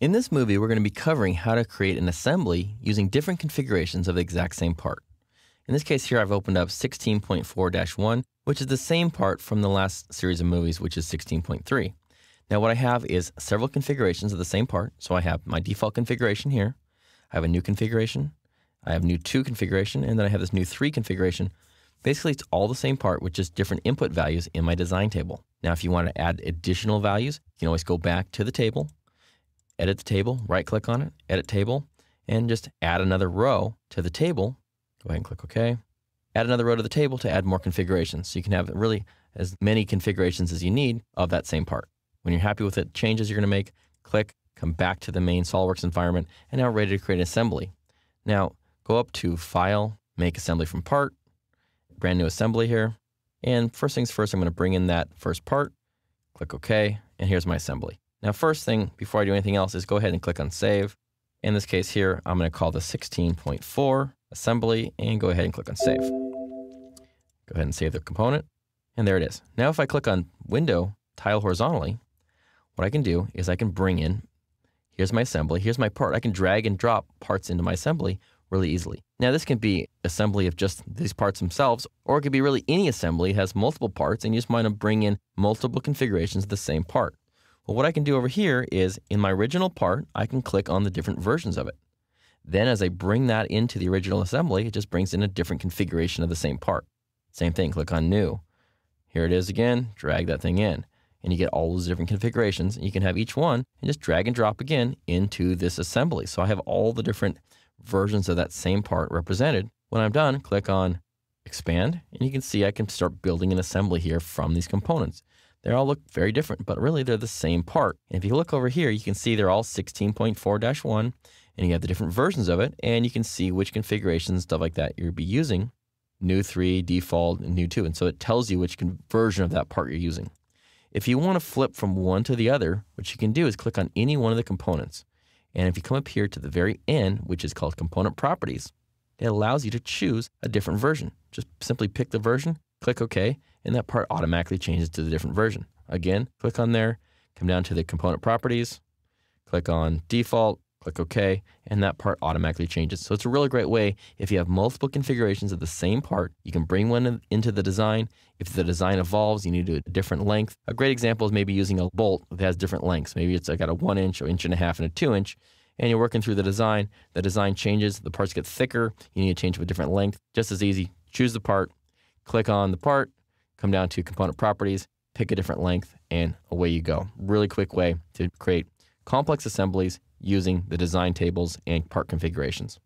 In this movie, we're going to be covering how to create an assembly using different configurations of the exact same part. In this case here, I've opened up 16.4-1, which is the same part from the last series of movies, which is 16.3. Now what I have is several configurations of the same part. So I have my default configuration here. I have a new configuration. I have new 2 configuration, and then I have this new 3 configuration. Basically, it's all the same part with just different input values in my design table. Now, if you want to add additional values, you can always go back to the table, edit the table, right-click on it, edit table, and just add another row to the table. Go ahead and click OK. Add another row to the table to add more configurations. So you can have really as many configurations as you need of that same part. When you're happy with the changes you're going to make, click, come back to the main SolidWorks environment, and now we're ready to create an assembly. Now, go up to File, Make Assembly from Part, brand new assembly here. And first things first, I'm going to bring in that first part, click OK, and here's my assembly. Now, first thing, before I do anything else, is go ahead and click on Save. In this case here, I'm going to call this 16.4 assembly and go ahead and click on Save. Go ahead and save the component, and there it is. Now, if I click on Window, Tile Horizontally, what I can do is I can bring in, here's my assembly, here's my part. I can drag and drop parts into my assembly really easily. Now, this can be assembly of just these parts themselves, or it could be really any assembly. It has multiple parts, and you just want to bring in multiple configurations of the same part. Well, what I can do over here is, in my original part, I can click on the different versions of it. Then as I bring that into the original assembly, it just brings in a different configuration of the same part. Same thing, click on New. Here it is again, drag that thing in. And you get all those different configurations. And you can have each one and just drag and drop again into this assembly. So I have all the different versions of that same part represented. When I'm done, click on Expand, and you can see I can start building an assembly here from these components. They all look very different, but really they're the same part. And if you look over here, you can see they're all 16.4-1, and you have the different versions of it, and you can see which configurations, stuff like that, you'll be using. New 3, default, and new 2. And so it tells you which version of that part you're using. If you want to flip from one to the other, what you can do is click on any one of the components. And if you come up here to the very end, which is called Component Properties, it allows you to choose a different version. Just simply pick the version, click OK, and that part automatically changes to the different version. Again, click on there, come down to the Component Properties, click on Default, click OK, and that part automatically changes. So it's a really great way. If you have multiple configurations of the same part, you can bring one into the design. If the design evolves, you need a different length. A great example is maybe using a bolt that has different lengths. Maybe it's got a 1 inch, or 1.5 inches, and a 2 inch, and you're working through the design changes, the parts get thicker, you need to change to a different length. Just as easy, choose the part, click on the part, come down to Component Properties, pick a different length, and away you go. Really quick way to create complex assemblies using the design tables and part configurations.